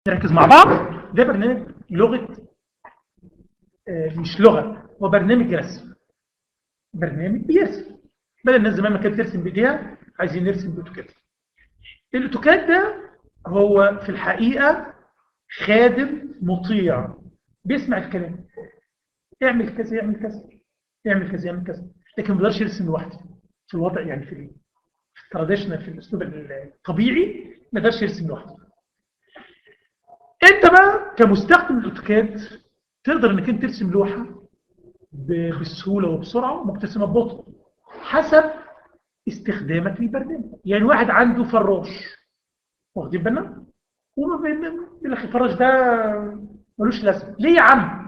نركز مع بعض. ده برنامج لغه، مش لغه، هو برنامج رسم. برنامج بيرسم. بدل الناس زمان ما كانت ترسم بايديها، عايزين نرسم باوتوكاد. الاوتوكاد ده هو في الحقيقه خادم مطيع بيسمع الكلام. اعمل كذا يعمل كذا، اعمل كذا يعمل كذا، لكن ما بيقدرش يرسم لوحده. في الوضع يعني في التراديشنال، في الاسلوب الطبيعي ما يقدرش يرسم لوحده. انت بقى كمستخدم الاوتوكاد تقدر انك انت ترسم لوحه بسهوله وبسرعه، وممكن ترسمها ببطء حسب استخدامك للبرنامج. يعني واحد عنده فراش، واخدين بالنا، وما بين الفراش ده ملوش لازمه. ليه يا عم؟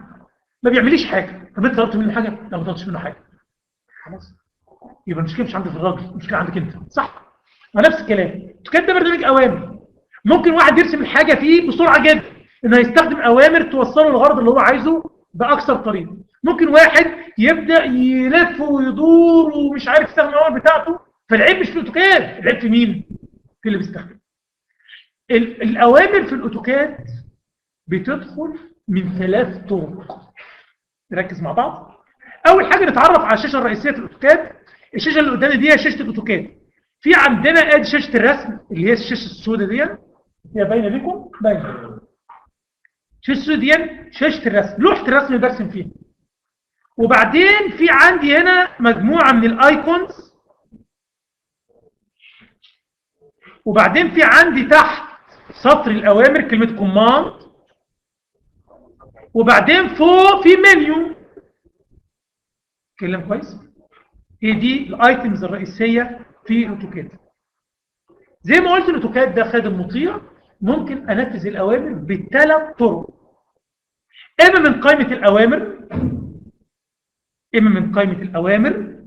ما بيعمليش حاجه. طب انت طلبت منه حاجه؟ لا، ما طلبتش منه حاجه. خلاص، يبقى المشكله مش عندي في الراجل، المشكله عندك انت، صح؟ نفس الكلام. الاوتوكاد ده برنامج اوامر. ممكن واحد يرسم الحاجه فيه بسرعه جدا، انه يستخدم اوامر توصله للغرض اللي هو عايزه باكثر طريقه. ممكن واحد يبدا يلف ويدور ومش عارف يستخدم الاوامر بتاعته. فالعيب مش في الاوتوكاد، العيب في مين؟ في اللي بيستخدم. الاوامر في الاوتوكاد بتدخل من 3 طرق. نركز مع بعض. اول حاجه نتعرف على الشاشه الرئيسيه في الاوتوكاد. الشاشه اللي قدامي دي هي شاشه الاوتوكاد. في عندنا ادي شاشه الرسم اللي هي الشاشه السوداء دي، هي باينه لكم؟ باينه. الشاشه السوداء دي شاشه الرسم، لوحه الرسم اللي برسم فيها. وبعدين في عندي هنا مجموعه من الايكونز. وبعدين في عندي تحت سطر الاوامر كلمه كوماند. وبعدين فوق في منيو. كلام كويس؟ هي دي الايتمز الرئيسيه في الاوتوكاد. زي ما قلت الاوتوكاد ده خادم مطيع، ممكن انفذ الاوامر ب3 طرق. اما من قائمه الاوامر،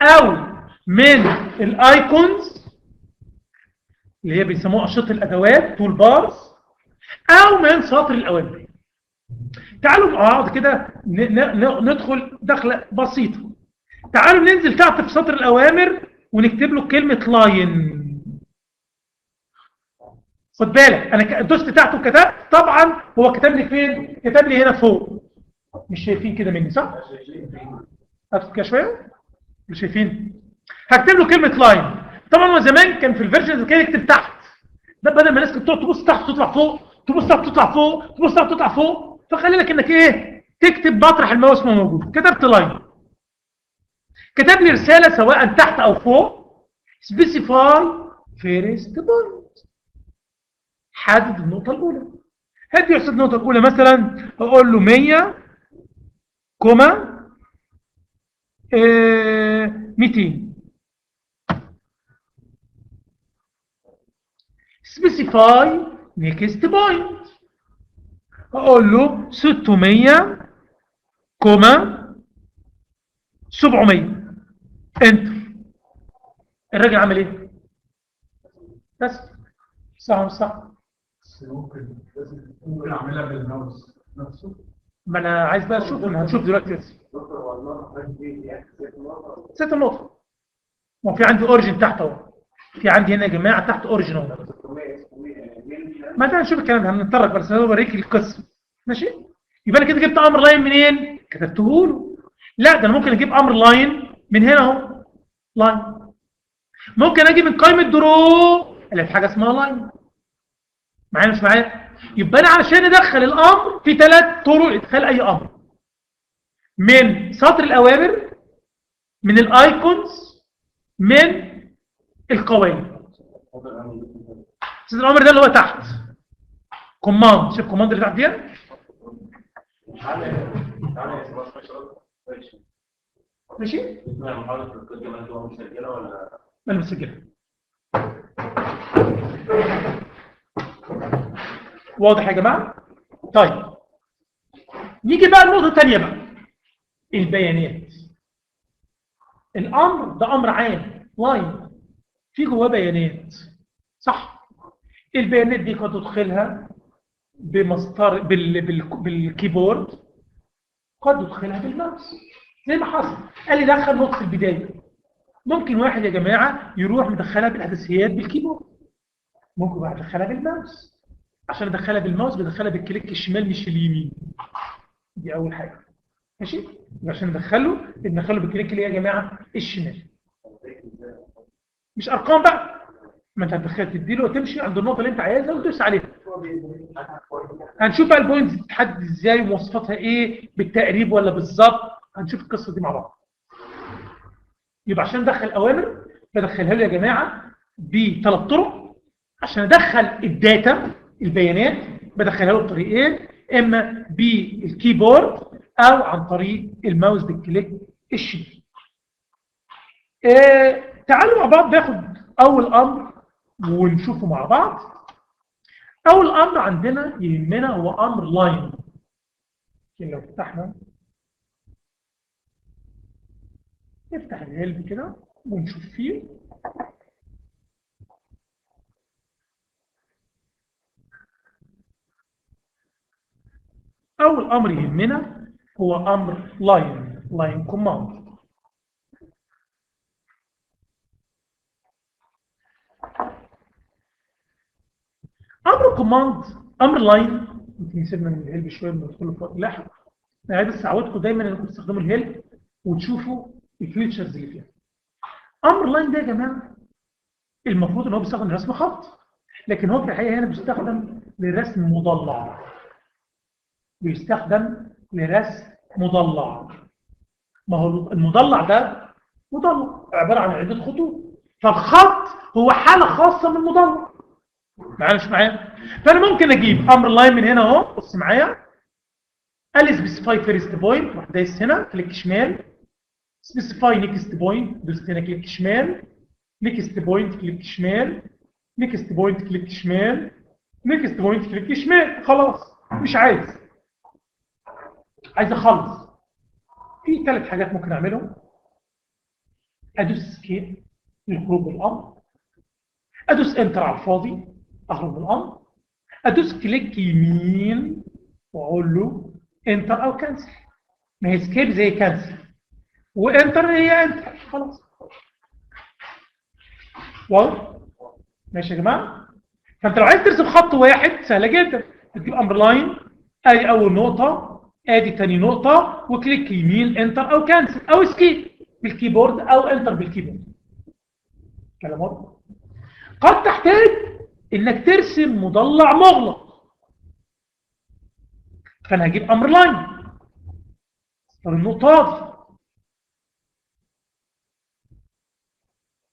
او من الايكونز اللي هي بيسموها اشرطه الادوات تول بارز، او من سطر الاوامر. تعالوا مع بعض كده ندخل دخله بسيطه. تعالوا ننزل تحت في سطر الاوامر ونكتب له كلمه لاين. خد بالك انا دوست تحته وكتبت، طبعا هو كتب لي فين؟ كتب لي هنا فوق. مش شايفين كده مني، صح؟ هاتوا كده شويه. مش شايفين؟ هكتب له كلمه لاين. طبعا هو زمان كان في الفيرجن كده يكتب تحت. ده بدل ما الناس كانت تقعد تبص تحت تطلع فوق، تبص تحت تطلع فوق، تبص تحت تطلع فوق، فخلي لك انك ايه؟ تكتب مطرح الماوس ما موجود. كتبت لاين. كتب لي رساله سواء تحت او فوق. سبيسيفاي فيرست بوينت. حدد النقطه الاولى. هدي يحسب النقطه الاولى مثلا اقول له 100 كوما 200. سبيسيفاي نيكست بوينت اقول له 600 كوما 700. انتر. الراجل عمل ايه؟ بس صح صح. ممكن اعملها بالماوس نفسه. ما انا عايز بقى اشوف، انا هنشوف دلوقتي. 6 نقطة. ما في عندي اوريجن تحت اهو. في عندي هنا يا جماعه تحت اوريجن اهو. ما ده نشوف الكلام ده، هنتطرق بس انا بوريك القسم. ماشي؟ يبقى انا كده جبت امر لاين منين؟ كتبته له. لا، ده انا ممكن اجيب امر لاين من هنا اهو. لاين. ممكن اجي من قائمه درو اللي في حاجه اسمها لاين. معايا مش معايا؟ يبقى انا علشان ادخل الامر في 3 طرق ادخال اي امر. من سطر الاوامر، من الايكونز، من القوائم. سطر الامر ده اللي هو تحت كوماند. شوف كوماند اللي تحت دي. ماشي؟ انا مسجلها. واضح يا جماعه؟ طيب نيجي بقى لنقطه ثانيه بقى. البيانات. الامر ده امر عام لاين، في جواه بيانات، صح؟ البيانات دي قد تدخلها بمسطره بالكيبورد، قد تدخلها بالماوس زي ما حصل. قال لي دخل نقطه البدايه. ممكن واحد يا جماعه يروح مدخلها بالاحداثيات بالكيبورد، ممكن واحد يدخلها بالماوس، عشان ادخلها بالماوس بدخلها بالكليك الشمال مش اليمين. دي اول حاجه. ماشي؟ عشان ندخله بالكليك اللي هي يا جماعه الشمال. مش ارقام بقى. ما انت هتدخل تديله وتمشي عند النقطه اللي انت عايزها وتدوس عليها. هنشوف بقى البوينتس بتتحدد ازاي ومواصفاتها ايه بالتقريب ولا بالظبط. هنشوف القصه دي مع بعض. يبقى عشان ادخل اوامر بدخلها له يا جماعه بثلاث طرق. عشان ادخل الداتا البيانات بدخلها له بطريقين، اما بالكيبورد او عن طريق الماوس بالكليك الشمال. تعالوا مع بعض ناخد اول امر ونشوفه مع بعض. اول امر عندنا يهمنا هو امر لاين. لو فتحنا نفتح الهيلب كده ونشوف فيه. اول امر يهمنا هو امر لاين كوماند. امر كوماند امر لاين يمكن سيبنا من الهيلب شويه ندخل في وقت لاحق. انا عايز اعودكم دايما انكم تستخدموا الهيلب وتشوفوا الفيتشرز اللي فيها. امر لاين ده يا جماعه المفروض ان هو بيستخدم رسم خط، لكن هو في الحقيقه هنا بيستخدم لرسم مضلع. ما هو المضلع ده مضلع عباره عن عده خطوط، فالخط هو حاله خاصه من المضلع. مش معايا؟ فانا ممكن اجيب امر لاين من هنا اهو. بص معايا، قال سبيسيفاي فيرست بوينت، راح دايس هنا كليك شمال. سبيسيفاي نيكست بوينت، دوست هنا كليك شمال. نيكست بوينت كليك شمال. نيكست بوينت كليك شمال. نيكست بوينت كليك شمال. خلاص مش عايز اخلص. في ثلاث حاجات ممكن اعملهم. ادوس اسكيب للخروج من الامر، ادوس انتر على الفاضي اخرج من الامر، ادوس كليك يمين واقول له انتر او كانسل. ما هي سكيب زي كانسل وانتر هي انتر. خلاص واو. ماشي يا جماعه؟ فانت لو عايز ترسم خط واحد سهله جدا، تجيب امر لاين، ادي اول نقطه، ادي ثاني نقطه، وكليك يمين انتر او كانسل او اسكيب بالكيبورد او انتر بالكيبورد. كلام واضح؟ قد تحتاج انك ترسم مضلع مغلق، فانا هجيب امر لاين النقطه دي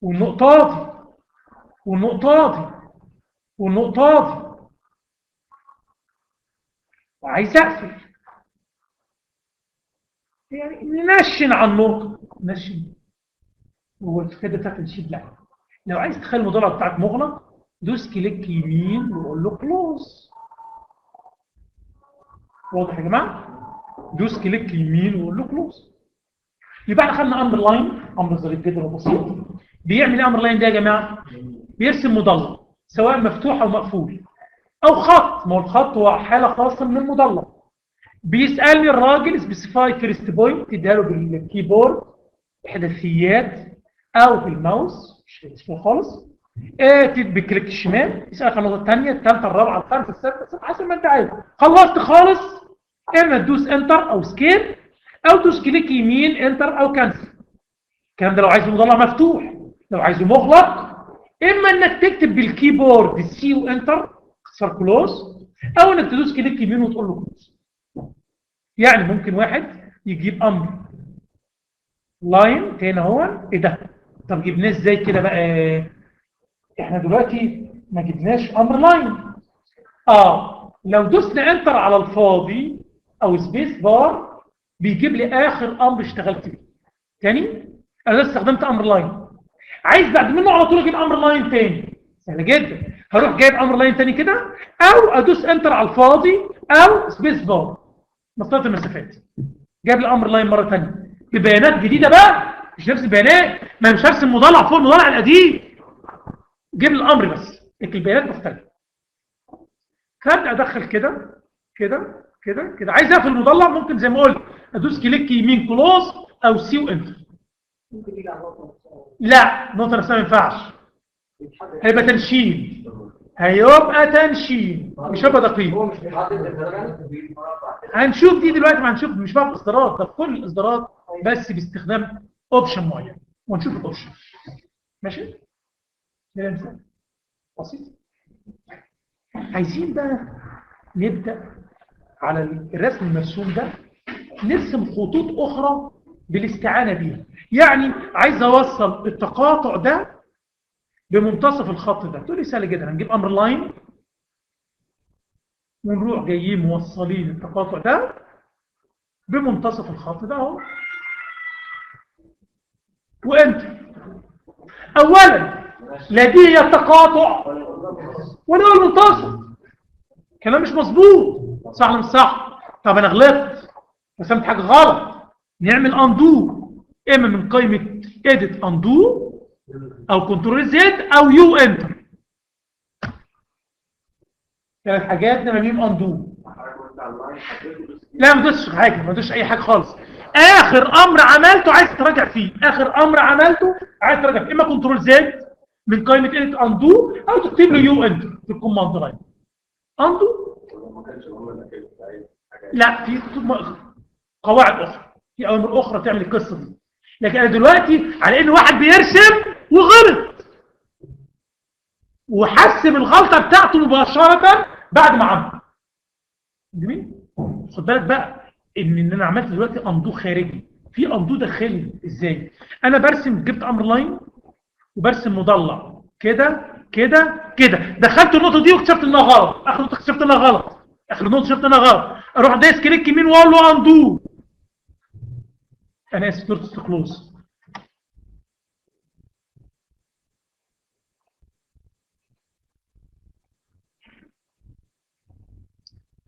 والنقطه دي والنقطه دي والنقطه دي، وعايز اقفل. يعني ننشن على النقطه، ننشن. هو الكده بتاعت الشيب لا. لو عايز تخلي المضلع بتاعك مغلق دوس كليك يمين وقول له كلوز. واضح يا جماعه؟ دوس كليك يمين وقول له كلوز. يبقى احنا خدنا امر لاين، امر ظريف جدا وبسيط. بيعمل ايه امر لاين ده يا جماعه؟ بيرسم مضلع سواء مفتوح او مقفول او خط. ما هو الخط هو حاله خاصه من المضلع. بيسالني الراجل سبيسيفاي فيرست بوينت، تديها له بالكيبورد احداثيات او بالماوس مش اسمه خالص. بالكليك الشمال يسالك النقطه الثانيه الثالثه الرابعه الخامسه السادسه حسب ما انت عايز. خلصت خالص، اما تدوس انتر او سكيب او تدوس كليك يمين انتر او كانسل. الكلام ده لو عايز المضلع مفتوح. لو عايزه مغلق اما انك تكتب بالكيبورد سي وانتر اختصار كلوز، او انك تدوس كليك يمين وتقول له كلوز. يعني ممكن واحد يجيب امر لاين تاني اهو. ايه ده؟ طب جبناه ازاي كده بقى؟ احنا دلوقتي ما جبناش امر لاين. لو دوسنا انتر على الفاضي او سبيس بار بيجيب لي اخر امر اشتغلت بيه. تاني انا استخدمت امر لاين، عايز بعد منه على طول اجيب امر لاين تاني. سهل جدا، هروح جايب امر لاين تاني كده، او ادوس انتر على الفاضي او سبيس بار مسطره المسافات، جاب لي امر لاين مره ثانيه ببيانات جديده بقى، مش نفس البيانات. ما مش هرسم مضلع فوق المضلع القديم، جيب لي الامر بس البيانات مختلفه. فابدا ادخل كده كده كده كده. عايز اقفل المضلع ممكن زي ما قلت ادوس كليك يمين كلوز او سي وانتر. لا النقطه نفسها ما ينفعش، هيبقى تنشيل. هيبقى تنشين مش هيبقى دقيق. هو مش بيحدد الدرجة. هنشوف دي دلوقتي، ما هنشوف مش بقى في الاصدارات، ده في كل الاصدارات بس باستخدام اوبشن معين، ونشوف الاوبشن. ماشي؟ ده مثال بسيط. عايزين بقى نبدا على الرسم المرسوم ده نرسم خطوط اخرى بالاستعانه بيها. يعني عايز اوصل التقاطع ده بمنتصف الخط ده. تقول لي سهل جدا، هنجيب امر لاين ونروح جايين موصلين التقاطع ده بمنتصف الخط ده اهو، وانت اولا لا دي هي التقاطع ولا هو المنتصف. كلام مش مظبوط، صح ولا مش صح؟ طب انا غلطت، رسمت حاجه غلط، نعمل اندو، اما من قائمه اديت اندو او كنترول زد او يو انتر. ثلاث حاجات نعمل اندو. لا ما دوسش حاجه، ما دوسش اي حاجه خالص. اخر امر عملته عايز تراجع فيه، اخر امر عملته عايز تراجع فيه، اما كنترول زد من قائمه اديت اندو او تكتب له يو انتر في الكوماند لاين. اندو لا، في قواعد اخرى، في اوامر اخرى تعمل القصه دي. لكن انا دلوقتي على ان واحد بيرسم وغلط وحسب الغلطه بتاعته مباشره بعد ما عمل. جميل. خد بالك بقى ان انا عملت دلوقتي اندو خارجي، في اندو داخلي. ازاي؟ انا برسم، جبت امر لاين وبرسم مضلع كده كده كده، دخلت النقطه دي واكتشفت انها غلط، اخر نقطه اكتشفت انها غلط، اخر نقطه اكتشفت انها غلط، اروح دايس كليك يمين واقول له اندو. انا اسف، دورت كلوز.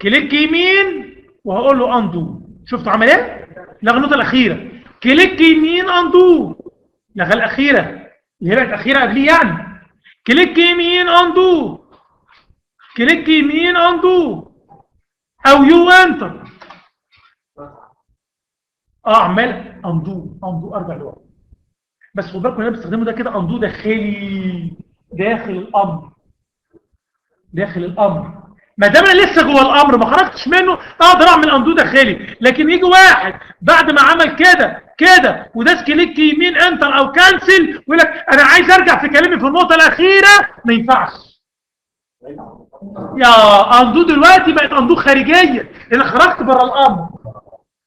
كليك يمين وهقول له اندو. شفتوا عمل ايه؟ لغى النقطه الاخيره. كليك يمين اندو، لغى الاخيره اللي هي بقت الاخيره قبليه يعني. كليك يمين اندو، كليك يمين اندو او يو انتر. عمال اندو ارجع لورا. بس خد بالكم انا بستخدمه ده كده اندو داخلي، داخل الامر، داخل الامر. ما دام انا لسه جوه الامر ما خرجتش منه اقدر اعمل اندو داخلي. لكن يجي واحد بعد ما عمل كده كده وداس كليك يمين انتر او كانسل ويقول لك انا عايز ارجع في كلامي في النقطه الاخيره، ما ينفعش. يا اندو دلوقتي بقت اندو خارجيه لان خرجت بره الامر.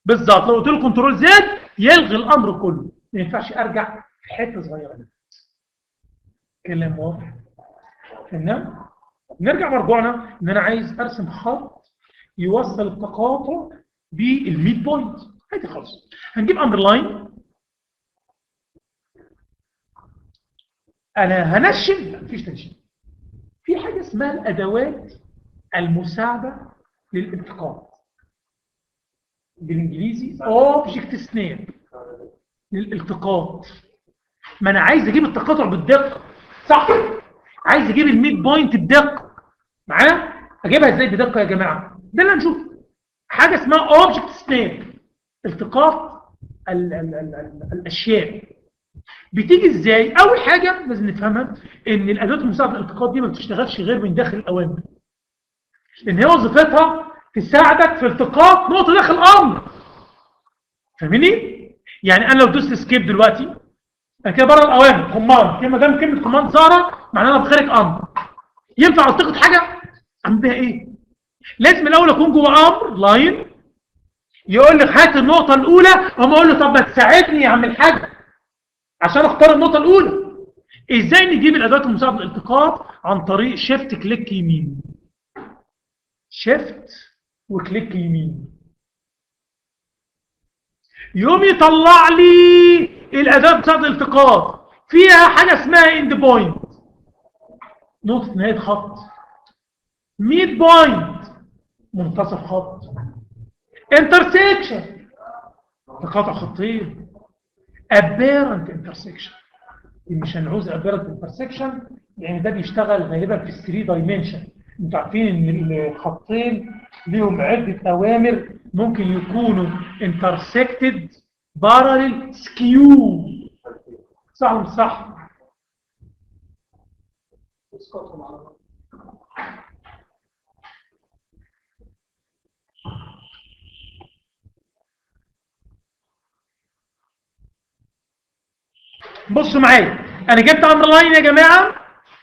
بالظبط، لو قلت له كنترول زد يلغي الامر كله، ما ينفعش ارجع في حته صغيره منه. كلام واضح؟ تمام. نرجع مرجوعنا ان انا عايز ارسم خط يوصل التقاطع بالميد بوينت. عادي خالص، هنجيب امر لاين. انا هنشن، مفيش تنشين. في حاجه اسمها الادوات المساعده للالتقاط، بالانجليزي اوبجكت سناب للالتقاط. ما انا عايز اجيب التقاطع بالدقه، صح؟ عايز اجيب الميد بوينت بدقه. معايا؟ اجيبها ازاي بدقه يا جماعه؟ ده اللي هنشوف. حاجه اسمها اوبجكت سناب، التقاط الاشياء. بتيجي ازاي؟ اول حاجه لازم نفهمها ان الادوات المساعده للالتقاط دي ما بتشتغلش غير من داخل الاوامر، لان هي وظيفتها تساعدك في التقاط نقطه داخل الامر. فاهميني؟ يعني انا لو دوست سكيب دلوقتي انا كده بره الاوامر، كوماند، ما دام كلمه كوماند ظهرت معناها انا بخارج امر. ينفع التقط حاجه؟ اعمل بيها ايه؟ لازم الاول اكون جوه امر لاين يقول لك هات النقطه الاولى، اقوم اقول له طب ما تساعدني اعمل حاجه عشان اختار النقطه الاولى. ازاي نجيب الادوات المساعده للالتقاط؟ عن طريق شيفت كليك يمين، شيفت وكليك يمين، يوم يطلع لي الاداه بتاعت الالتقاط فيها حاجه اسمها اند بوينت، نقطه نهايه خط، ميد بوينت منتصف خط، انترسكشن تقاطع خطين، ابيرنت انترسكشن. مش هنعوز ابيرنت انترسكشن يعني ده بيشتغل غالبا في 3 دايمنشن. انتوا عارفين ان الخطين ليهم عده اوامر، ممكن يكونوا انترسكتد، باراليل، سكيو. صح ولا مش صح؟ بصوا معايا، انا جبت امر لاين يا جماعه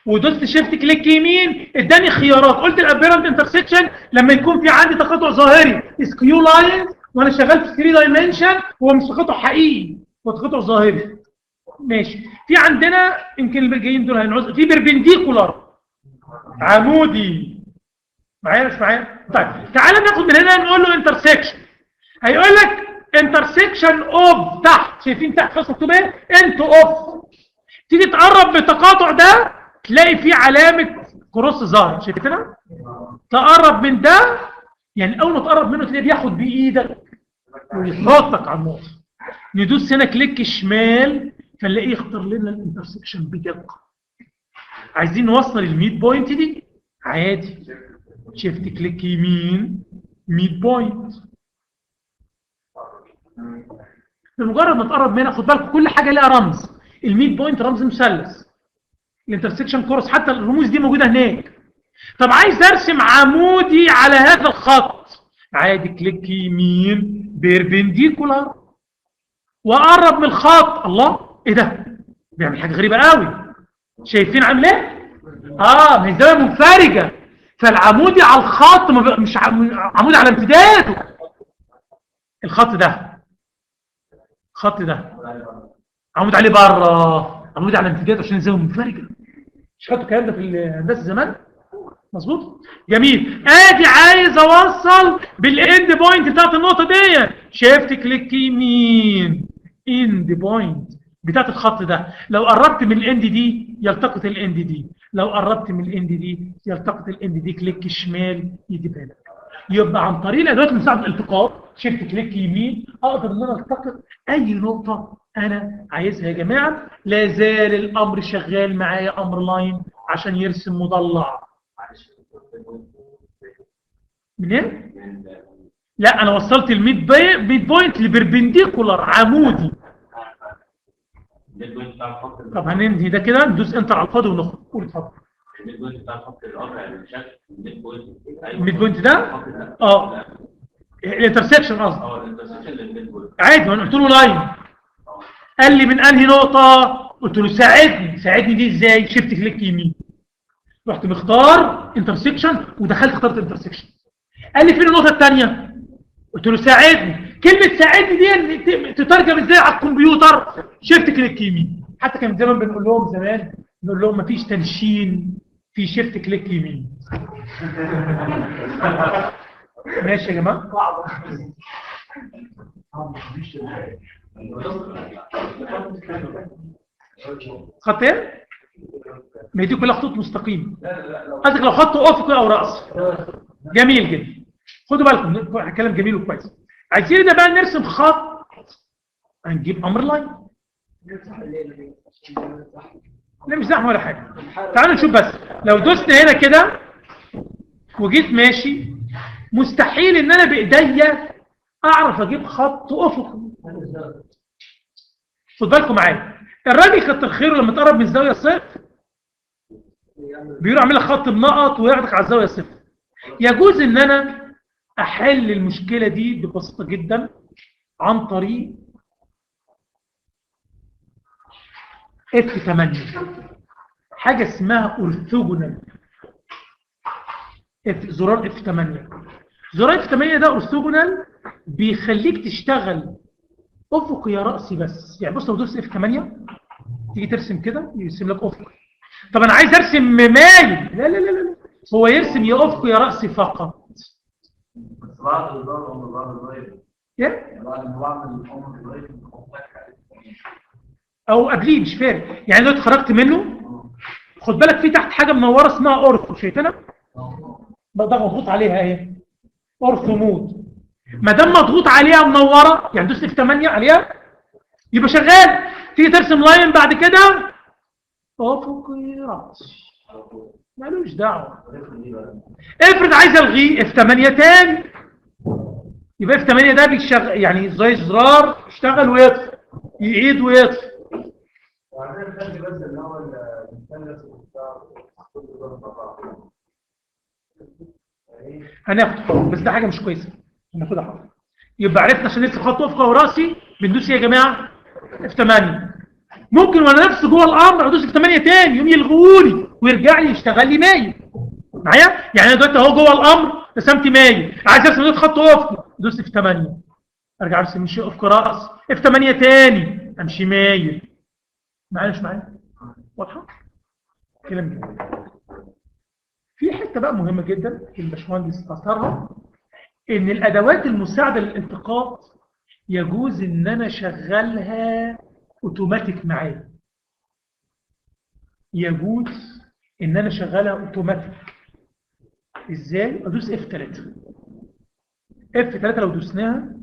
ودوست شيفت كليك يمين، اداني خيارات. قلت الابيرنت انترسكشن لما يكون في عندي تقاطع ظاهري سكيو لاين وانا شغال في 3 دايمنشن، هو مش تقاطع حقيقي، هو تقاطع ظاهري. ماشي. في عندنا يمكن اللي جايين دول هنعوز في بيربنديكولار عمودي. معايا مش معايا؟ طيب تعالى ناخد من هنا نقول له انترسكشن. هيقول لك انترسكشن اوف تحت، شايفين تحت خلاص مكتوب ايه؟ انت اوف. تيجي تقرب من التقاطع ده تلاقي فيه علامه كروس ظاهر، شايفينها؟ تقرب من ده، يعني اول ما تقرب منه تلاقيه بياخد بايدك ويضغطك على النقطه. ندوس هنا كليك شمال فنلاقيه يختار لنا الانترسكشن بدقه. عايزين نوصل الميد بوينت دي عادي، شيفت كليك يمين ميد بوينت. بمجرد ما تقرب منها، خد بالك كل حاجه لها رمز. الميد بوينت رمز مثلث، الانترسكشن كورس حتى الرموز دي موجوده هناك. طب عايز ارسم عمودي على هذا الخط، عادي كليك يمين بيربنديكولار واقرب من الخط. الله ايه ده؟ بيعمل حاجه غريبه قوي. شايفين عامل ايه؟ ما هي زاويه منفرجه، فالعمودي على الخط مش عمودي على امتداده. الخط ده عمود عليه بره، عمود على امتداده عشان زاويه منفرجه. مش خدتوا الكلام ده في الهندسه زمان؟ مظبوط. جميل. ادي عايز اوصل بالاند بوينت بتاعت النقطه دي، شيفت كليك يمين اند بوينت بتاعت الخط ده. لو قربت من الاند دي يلتقط الاند دي، لو قربت من الاند دي يلتقط الاند دي، كليك شمال يجيب لك. يبقى عن طريق الادوات مساعده الالتقاط، شيفت كليك يمين، اقدر ان انا التقط اي نقطه انا عايزها. يا جماعه لا زال الامر شغال معايا، امر لاين عشان يرسم مضلع. منين؟ لا انا وصلت الميد بوينت لبربنديكولار عمودي. طب هننهي ده كده، ندوس انتر على الفاضي ونخرج. قول اتفضل. الميد بوينت بتاع الخط القطع يعني بشكل الميد بوينت ده الانترسكشن قصدي. الانترسكشن للميد بوينت عادي. وانا قلت له لاين، قال لي من انهي نقطه؟ قلت له ساعدني دي ازاي؟ شيفت كليك يمين، رحت مختار انترسكشن ودخلت اخترت انترسكشن. قال لي فين النقطه الثانيه؟ قلت له ساعدني. كلمه ساعدني دي تترجم ازاي على الكمبيوتر؟ شيفت كليك يمين. حتى كان زمان بنقول لهم نقول لهم مفيش تنشين في شيفت كليك يمين. ماشي يا جماعه. خطين ما دي كلها خطوط مستقيمه. قصدك لو خط افقي او راسي. جميل جدا. خدوا بالكم كلام جميل وكويس. عايزين ده بقى نرسم خط، هنجيب امر لاين. لا مش زحمه ولا حاجه. تعالوا نشوف بس. لو دوسنا هنا كده وجيت ماشي، مستحيل ان انا بايديا اعرف اجيب خط افقي. خد بالكم معايا، الراجل كتر خيره لما تقرب من الزاويه الصفر بيقول اعمل لك خط بنقط وياخدك على الزاويه الصفر. يجوز ان انا احل المشكله دي ببساطه جدا عن طريق F8، حاجه اسمها اورثوجونال. زرار F8. زرار F8 ده اورثوجونال، بيخليك تشتغل افقي يا راسي بس. يعني بص لو دوست F8 تيجي ترسم كده يرسم لك افقي. طب انا عايز ارسم مايل، لا لا لا لا، هو يرسم يا افقي يا راسي فقط. بس بعد ايه؟ او قبليه مش فارق. يعني لو اتخرجت منه خد بالك في تحت حاجه منوره اسمها اورثو، شايفينها؟ ده مضغوط عليها اهي، اورثو مود. ما دام مضغوط عليها منوره يعني دوست F8 عليها يبقى شغال. تيجي ترسم لاين بعد كده افقي راسي، مالوش دعوه. افرض عايز الغيه F8 تاني، يبقى F8 ده بيشغل يعني زي زرار يشتغل ويطفي، يعيد ويطفي. هناخد حر، بس ده حاجه مش كويسه، هناخدها حر. يبقى عرفنا عشان نرسم خط افقي وراسي بندوس ايه يا جماعه؟ F8. ممكن وانا نفسي جوه الامر ادوس F8 تاني يوم يلغوني ويرجع لي يشتغل لي مايل. معايا؟ يعني انا دلوقتي اهو جوه الامر رسمت مايل، عايز ارسم دلوقتي خط افقي ادوس F8، ارجع ارسم شيء افقي راس F8 تاني امشي مايل. معايا مش معايا؟ واضحه؟ كلام جميل. في حته بقى مهمه جدا الباشمهندس اثرها، ان الادوات المساعده للالتقاط يجوز ان انا اشغلها اوتوماتيك معايا. يجوز ان انا اشغلها اوتوماتيك. ازاي؟ ادوس F3. F3 لو دوسناها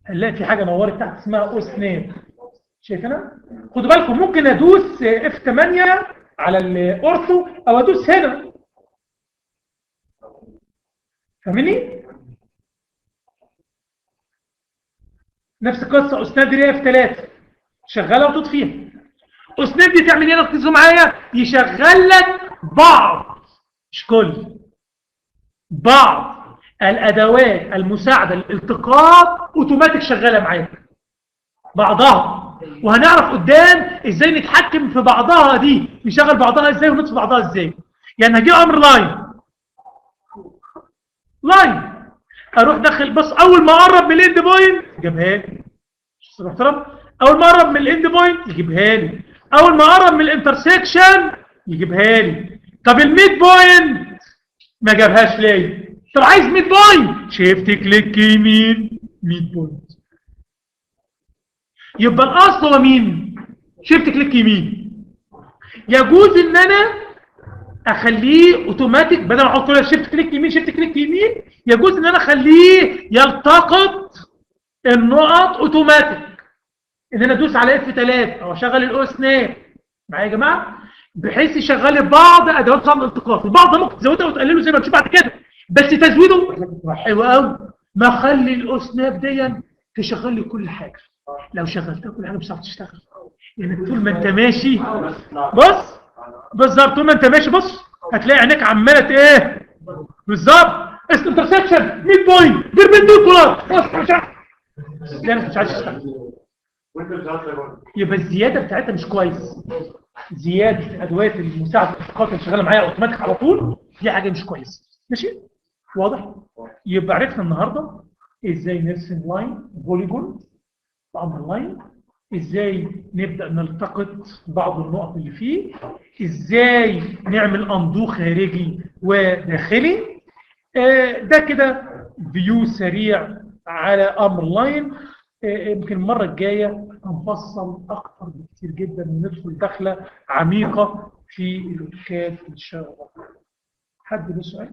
هنلاقي في حاجه نورت تحت اسمها او سناب. شايفينها؟ خدوا بالكم ممكن ادوس F8 على الاورثو او ادوس هنا. فاهميني؟ نفس القصه اسناب دي F3 شغاله وتطفيها. اسناب دي تعمل ايه؟ ركزوا معايا، يشغل لك بعض مش كل بعض الادوات المساعده للالتقاط اوتوماتيك شغاله معاك بعضها، وهنعرف قدام ازاي نتحكم في بعضها دي، نشغل بعضها ازاي ونطفي بعضها ازاي. يعني هجيب امر لاين اروح داخل، بص اول ما اقرب من الاند بوينت جابها لي محترم، اول ما اقرب من الاند بوينت يجيبها لي، اول ما اقرب من الانترسكشن يجيبها لي. طب الميد بوينت ما جابهاش ليه؟ طب عايز ميد بوينت، شيفت كليك يمين ميد بوينت. يبقى الاصل هو مين؟ شيفت كليك يمين. يجوز ان انا اخليه اوتوماتيك، بدل ما احط له شيفت كليك يمين شيفت كليك يمين، يجوز ان انا اخليه يلتقط النقط اوتوماتيك، ان انا ادوس على F3 او اشغل الاو سناب. معايا يا جماعه؟ بحيث يشغل لي بعض ادوات صنع الالتقاط. البعض ممكن تزودها وتقلله زي ما نشوف بعد كده، بس تزويده حلو قوي. ما اخلي الاو سناب دي تشغل لي كل حاجه. لو شغلتها كل حاجه مش هتعرف تشتغل، يعني طول ما انت ماشي بص بالظبط، طول ما انت ماشي بص هتلاقي عينيك عماله ايه بالظبط، انترسكشن 100 بوينت بيربنديكولار بص مش عارف، لا مش عايز تشتغل. يبقى الزياده بتاعتها مش كويس، زياده الادوات المساعده الالتقاط اللي شغاله معايا اوتوماتيك على طول دي حاجه مش كويسه. ماشي؟ واضح؟ يبقى عرفنا النهارده ازاي نرسم لاين بوليجون بامر لاين، ازاي نبدا نلتقط بعض النقط اللي فيه، ازاي نعمل اندو خارجي وداخلي. ده كده فيو سريع على امر لاين. يمكن المره الجايه هنفصل اكتر بكتير جدا وندخل دخله عميقه في الاوتوكاد ان شاء الله. حد له سؤال؟